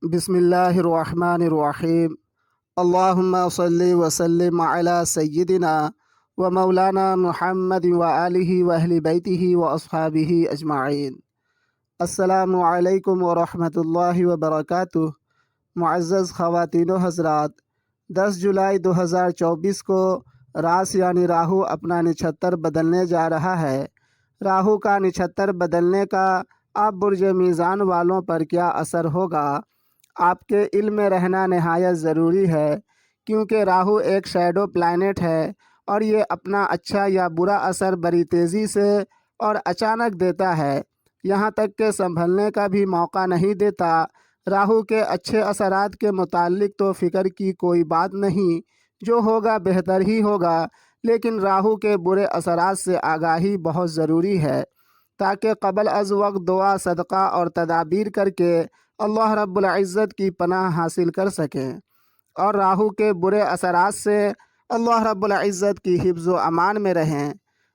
बिस्मिल्लाहिर्रहमानिर्रहीम। अल्लाहुम्मा सल्लि व सल्लिम अला सय्यिदिना व मौलाना मुहम्मद व आलिहि व अहलि बैतिहि व अस्हाबिहि अजमाइन। अस्सलामु अलैकुम व रहमतुल्लाहि व बरकातुहू। मुअज़्ज़ज़ ख़वातीन व हज़रात, 10 जुलाई 2024 को रास यानी राहु अपना नक्षत्र बदलने जा रहा है। राहु का नक्षत्र बदलने का आप बुर्ज मीज़ान वालों पर क्या असर होगा, आपके इल्म में रहना नहायत ज़रूरी है, क्योंकि राहु एक शैडो प्लैनेट है और ये अपना अच्छा या बुरा असर बड़ी तेज़ी से और अचानक देता है, यहाँ तक कि संभलने का भी मौका नहीं देता। राहु के अच्छे असरात के मुताल्लिक तो फ़िक्र की कोई बात नहीं, जो होगा बेहतर ही होगा, लेकिन राहु के बुरे असरात से आगाही बहुत ज़रूरी है, ताकि क़बल अज़ वक्त दुआ, सदक़ा और तदाबीर करके अल्लाह रब्बुल इज़्ज़त की पनाह हासिल कर सकें और राहु के बुरे असरात से अल्लाह रब्बुल इज़्ज़त की हिफ्ज़ व अमान में रहें।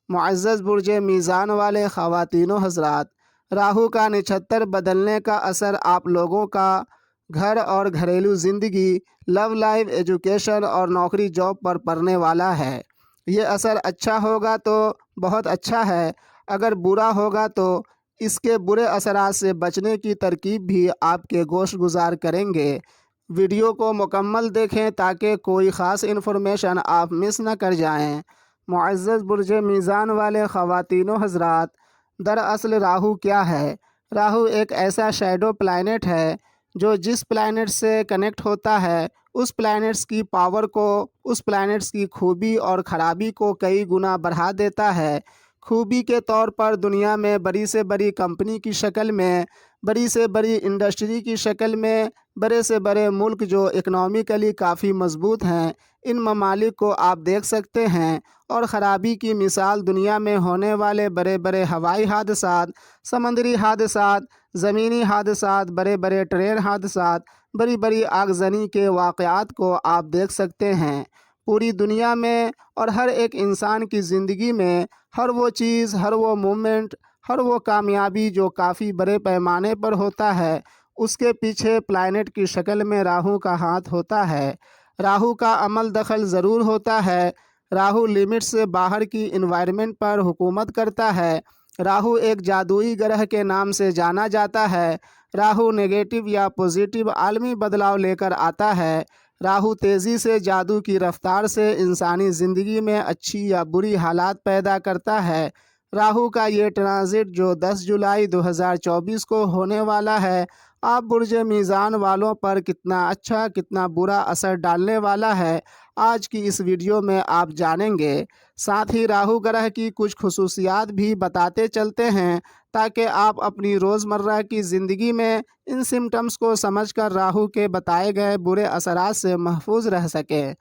मुअज़्ज़ज़ बुर्ज मीज़ान वाले ख़वातीनो हज़रात, राहु का नक्षत्र बदलने का असर आप लोगों का घर और घरेलू ज़िंदगी, लव लाइफ, एजुकेशन और नौकरी जॉब पर पड़ने वाला है। ये असर अच्छा होगा तो बहुत अच्छा है, अगर बुरा होगा तो इसके बुरे असरात से बचने की तरकीब भी आपके गोश गुजार करेंगे। वीडियो को मुकम्मल देखें ताकि कोई ख़ास इन्फॉर्मेशन आप मिस न कर जाएं। मुअज़्ज़ज़ बुर्ज मीज़ान वाले ख़वातीनो हज़रात, दरअसल राहु क्या है? राहु एक ऐसा शैडो प्लैनेट है जो जिस प्लैनेट से कनेक्ट होता है उस प्लैनेट्स की पावर को, उस प्लैनेट्स की खूबी और ख़राबी को कई गुना बढ़ा देता है। खूबी के तौर पर दुनिया में बड़ी से बड़ी कंपनी की शक्ल में, बड़ी से बड़ी इंडस्ट्री की शक्ल में, बड़े से बड़े मुल्क जो इकनॉमिकली काफ़ी मजबूत हैं, इन ममालिक को आप देख सकते हैं। और ख़राबी की मिसाल दुनिया में होने वाले बड़े बड़े हवाई हादसात, समंदरी हादसात, ज़मीनी हादसात, बड़े बड़े ट्रेन हादसात, बड़ी बड़ी आगजनी के वाक़यात को आप देख सकते हैं। पूरी दुनिया में और हर एक इंसान की ज़िंदगी में हर वो चीज़, हर वो मोमेंट, हर वो कामयाबी जो काफ़ी बड़े पैमाने पर होता है, उसके पीछे प्लैनेट की शक्ल में राहु का हाथ होता है। राहु का अमल दखल ज़रूर होता है। राहु लिमिट से बाहर की इन्वायरमेंट पर हुकूमत करता है। राहु एक जादुई ग्रह के नाम से जाना जाता है। राहु नेगेटिव या पॉजिटिव आलमी बदलाव लेकर आता है। राहु तेज़ी से जादू की रफ्तार से इंसानी ज़िंदगी में अच्छी या बुरी हालात पैदा करता है। राहु का ये ट्रांजिट जो 10 जुलाई 2024 को होने वाला है, आप बुर्ज मीज़ान वालों पर कितना अच्छा कितना बुरा असर डालने वाला है, आज की इस वीडियो में आप जानेंगे। साथ ही राहु ग्रह की कुछ खुसूसियात भी बताते चलते हैं, ताकि आप अपनी रोज़मर्रा की ज़िंदगी में इन सिम्टम्स को समझकर राहु के बताए गए बुरे असरात से महफूज रह सकें।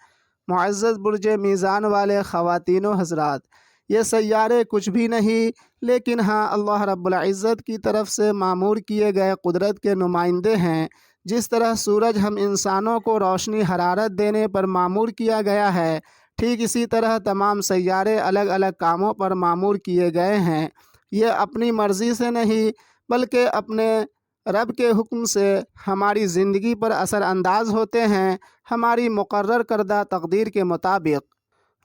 मुअज़्ज़ज़ बुर्ज मीज़ान वाले ख़वातीनो हज़रात, ये सैयारे कुछ भी नहीं, लेकिन हाँ, अल्लाह रब्बुल इज़्ज़त की तरफ से मामूर किए गए कुदरत के नुमाइंदे हैं। जिस तरह सूरज हम इंसानों को रोशनी हरारत देने पर मामूर किया गया है, ठीक इसी तरह तमाम सैयारे अलग अलग कामों पर मामूर किए गए हैं। ये अपनी मर्ज़ी से नहीं, बल्कि अपने रब के हुक्म से हमारी ज़िंदगी पर असर अंदाज होते हैं, हमारी मुकर्रर करदा तकदीर के मुताबिक।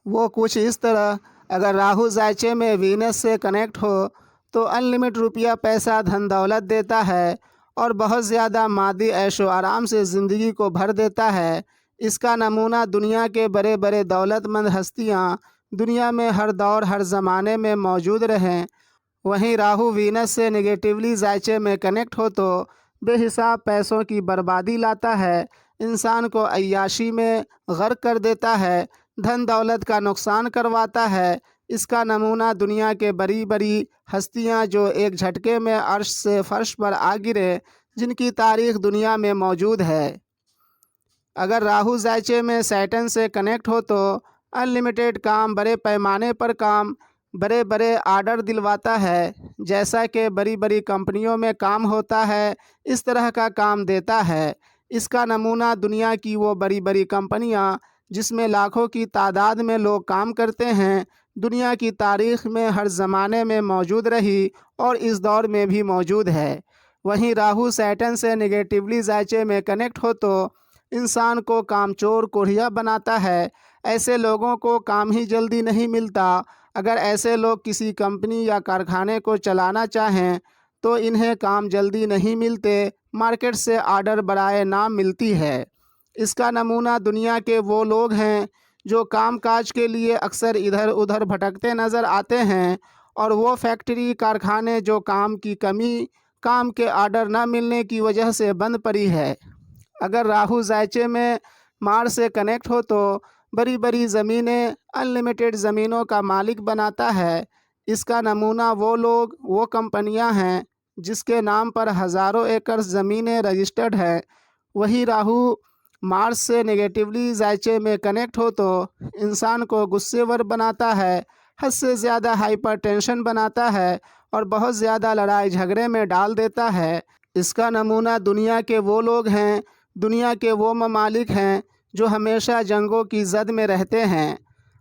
वो कुछ इस तरह, अगर राहु ज़ायचे में वीनस से कनेक्ट हो तो अनलिमिट रुपया, पैसा, धन दौलत देता है और बहुत ज़्यादा मादी ऐशो आराम से ज़िंदगी को भर देता है। इसका नमूना दुनिया के बड़े बड़े दौलतमंद हस्तियाँ दुनिया में हर दौर हर ज़माने में मौजूद रहें। वहीं राहु वीनस से नेगेटिवली ज़ायचे में कनेक्ट हो तो बेहिसाब पैसों की बर्बादी लाता है, इंसान को अय्याशी में गर्क कर देता है, धन दौलत का नुकसान करवाता है। इसका नमूना दुनिया के बड़ी बड़ी हस्तियां जो एक झटके में अर्श से फर्श पर आ गिरे, जिनकी तारीख दुनिया में मौजूद है। अगर राहु ज़ायचे में सैटर्न से कनेक्ट हो तो अनलिमिटेड काम, बड़े पैमाने पर काम, बड़े बड़े आर्डर दिलवाता है। जैसा कि बड़ी बड़ी कंपनियों में काम होता है, इस तरह का काम देता है। इसका नमूना दुनिया की वो बड़ी बड़ी कंपनियां जिसमें लाखों की तादाद में लोग काम करते हैं, दुनिया की तारीख़ में हर ज़माने में मौजूद रही और इस दौर में भी मौजूद है। وہیں راہو سیٹن سے نگیٹیولی ذائچے میں کنیکٹ ہو تو انسان کو کامچور کوڑھیا بناتا ہے۔ ایسے لوگوں کو کام ہی جلدی نہیں ملتا۔ اگر ایسے لوگ کسی کمپنی یا کارخانے کو چلانا چاہیں تو انہیں کام جلدی نہیں ملتے، مارکیٹ سے آرڈر برائے نام ملتی ہے۔ اس کا نمونہ دنیا کے وہ لوگ ہیں جو کام کاج کے لیے اکثر ادھر ادھر بھٹکتے نظر آتے ہیں، اور وہ فیکٹری کارخانے جو کام کی کمی، کام کے آرڈر نہ ملنے کی وجہ سے بند پڑی ہے۔ اگر راہو ذائچے میں مارس سے کنیکٹ ہو تو بڑی بڑی زمینیں انلمیٹڈ زمینوں کا مالک بناتا ہے۔ اس کا نمونہ وہ لوگ، وہ کمپنیاں ہیں جس کے نام پر ہزاروں ایکڑ زمینیں رجسٹرڈ ہیں۔ وہی راہو مارس سے نگیٹیولی ذائچے میں کنیکٹ ہو تو انسان کو غصے ور بناتا ہے، حد سے زیادہ ہائپر ٹینشن بناتا ہے اور بہت زیادہ لڑائی جھگڑے میں ڈال دیتا ہے۔ اس کا نمونہ دنیا کے وہ لوگ ہیں، دنیا کے وہ ممالک ہیں جو ہمیشہ جنگوں کی زد میں رہتے ہیں۔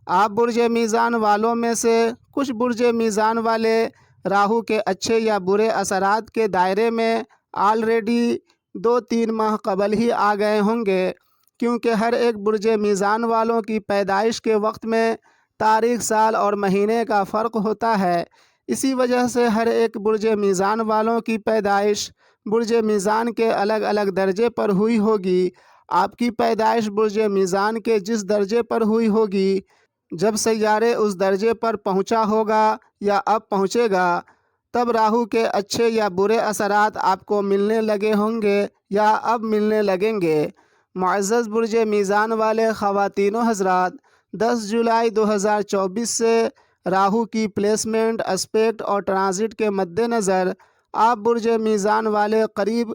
آپ برج میزان والوں میں سے کچھ برج میزان والے راہو کے اچھے یا برے اثرات کے دائرے میں آلریڈی 2-3 ماہ قبل ہی آ گئے ہوں گے، کیونکہ ہر ایک برج میزان والوں کی پیدائش کے وقت میں تاریخ، سال اور مہینے کا فرق ہوتا ہے۔ اسی وجہ سے ہر ایک برج میزان والوں کی پیدائش برج میزان کے الگ الگ درجے پر ہوئی ہوگی۔ آپ کی پیدائش برج میزان کے جس درجے پر ہوئی ہوگی، جب سیارے اس درجے پر پہنچا ہوگا یا اب پہنچے گا، تب راہو کے اچھے یا برے اثرات آپ کو ملنے لگے ہوں گے یا اب ملنے لگیں گے۔ معزز برج میزان والے خواتین و حضرات، 10 جولائی 2024 سے راہو کی پلیسمنٹ، اسپیکٹ اور ٹرانزٹ کے مد نظر آپ برج میزان والے قریب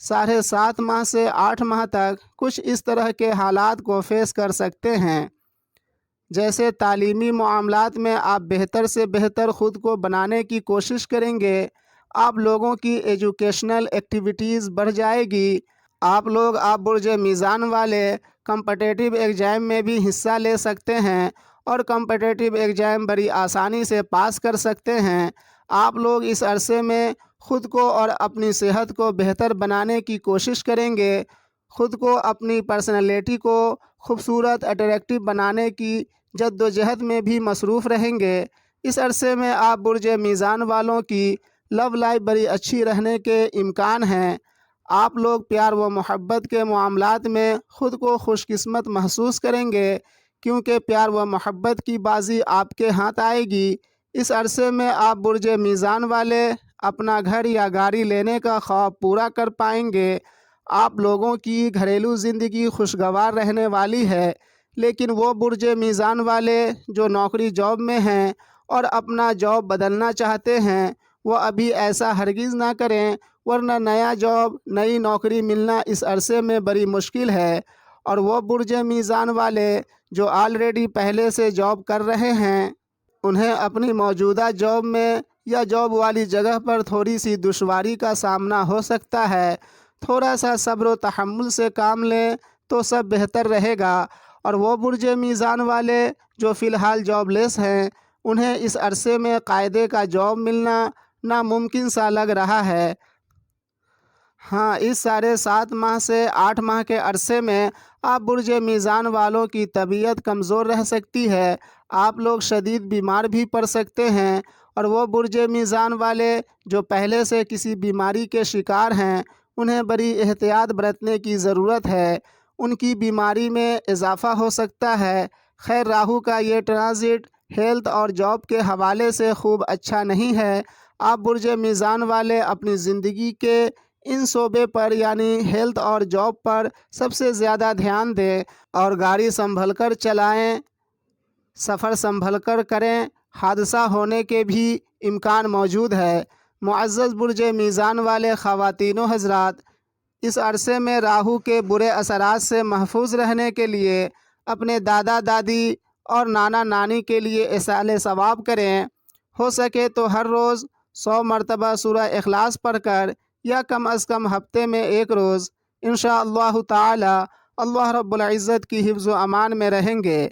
7.5 ماہ سے 8 ماہ تک کچھ اس طرح کے حالات کو فیس کر سکتے ہیں، جیسے تعلیمی معاملات میں آپ بہتر سے بہتر خود کو بنانے کی کوشش کریں گے، آپ لوگوں کی ایجوکیشنل ایکٹیویٹیز بڑھ جائے گی، آپ برج میزان والے کمپٹیٹیو ایگزام میں بھی حصہ لے سکتے ہیں اور کمپٹیٹیو ایگزام بڑی آسانی سے پاس کر سکتے ہیں۔ آپ لوگ اس عرصے میں خود کو اور اپنی صحت کو بہتر بنانے کی کوشش کریں گے، خود کو، اپنی پرسنالٹی کو خوبصورت، اٹریکٹیو بنانے کی جد و جہد میں بھی مصروف رہیں گے۔ اس عرصے میں آپ برج میزان والوں کی لو لائف بڑی اچھی رہنے کے امکان ہیں۔ آپ لوگ پیار و محبت کے معاملات میں خود کو خوش قسمت محسوس کریں گے، کیونکہ پیار و محبت کی بازی آپ کے ہاتھ آئے گی۔ اس عرصے میں آپ برج میزان والے اپنا گھر یا گاڑی لینے کا خواب پورا کر پائیں گے۔ آپ لوگوں کی گھریلو زندگی خوشگوار رہنے والی ہے، لیکن وہ برج میزان والے جو نوکری جاب میں ہیں اور اپنا جاب بدلنا چاہتے ہیں، وہ ابھی ایسا ہرگز نہ کریں، ورنہ نیا جاب، نئی نوکری ملنا اس عرصے میں بڑی مشکل ہے۔ اور وہ برج میزان والے جو آلریڈی پہلے سے جاب کر رہے ہیں، انہیں اپنی موجودہ جاب میں یا جاب والی جگہ پر تھوڑی سی دشواری کا سامنا ہو سکتا ہے۔ تھوڑا سا صبر و تحمل سے کام لیں تو سب بہتر رہے گا۔ اور وہ برج میزان والے جو فی الحال جاب لیس ہیں، انہیں اس عرصے میں قاعدے کا جاب ملنا ناممکن سا لگ رہا ہے۔ ہاں، اس 7.5 ماہ سے 8 ماہ کے عرصے میں آپ برج میزان والوں کی طبیعت کمزور رہ سکتی ہے، آپ لوگ شدید بیمار بھی پڑ سکتے ہیں۔ اور وہ برج میزان والے جو پہلے سے کسی بیماری کے شکار ہیں، انہیں بڑی احتیاط برتنے کی ضرورت ہے، ان کی بیماری میں اضافہ ہو سکتا ہے۔ خیر، راہو کا یہ ٹرانزٹ ہیلتھ اور جاب کے حوالے سے خوب اچھا نہیں ہے۔ آپ برج میزان والے اپنی زندگی کے ان شعبے پر یعنی ہیلتھ اور جاب پر سب سے زیادہ دھیان دیں اور گاڑی سنبھل کر چلائیں، سفر سنبھل کر کریں، حادثہ ہونے کے بھی امکان موجود ہے۔ معزز برج میزان والے خواتین و حضرات، اس عرصے میں راہو کے برے اثرات سے محفوظ رہنے کے لیے اپنے دادا دادی اور نانا نانی کے لیے ایصال ثواب کریں۔ ہو سکے تو ہر روز 100 مرتبہ سورہ اخلاص پڑھ کر یا کم از کم ہفتے میں 1 روز انشاءاللہ تعالی اللہ رب العزت کی حفظ و امان میں رہیں گے۔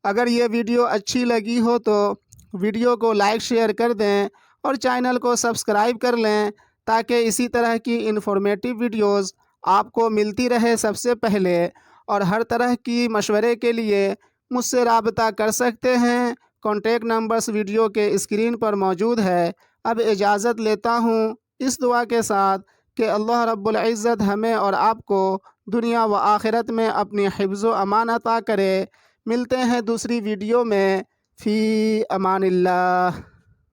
اگر یہ ویڈیو اچھی لگی ہو تو ویڈیو کو لائک شیئر کر دیں اور چینل کو سبسکرائب کر لیں تاکہ اسی طرح کی انفارمیٹیو ویڈیوز آپ کو ملتی رہے سب سے پہلے، اور ہر طرح کی مشورے کے لیے مجھ سے رابطہ کر سکتے ہیں۔ کانٹیکٹ نمبرز ویڈیو کے اسکرین پر موجود ہے۔ اب اجازت لیتا ہوں اس دعا کے ساتھ کہ اللہ رب العزت ہمیں اور آپ کو دنیا و آخرت میں اپنی حفظ و امان عطا کرے۔ ملتے ہیں دوسری ویڈیو میں۔ فی امان اللہ۔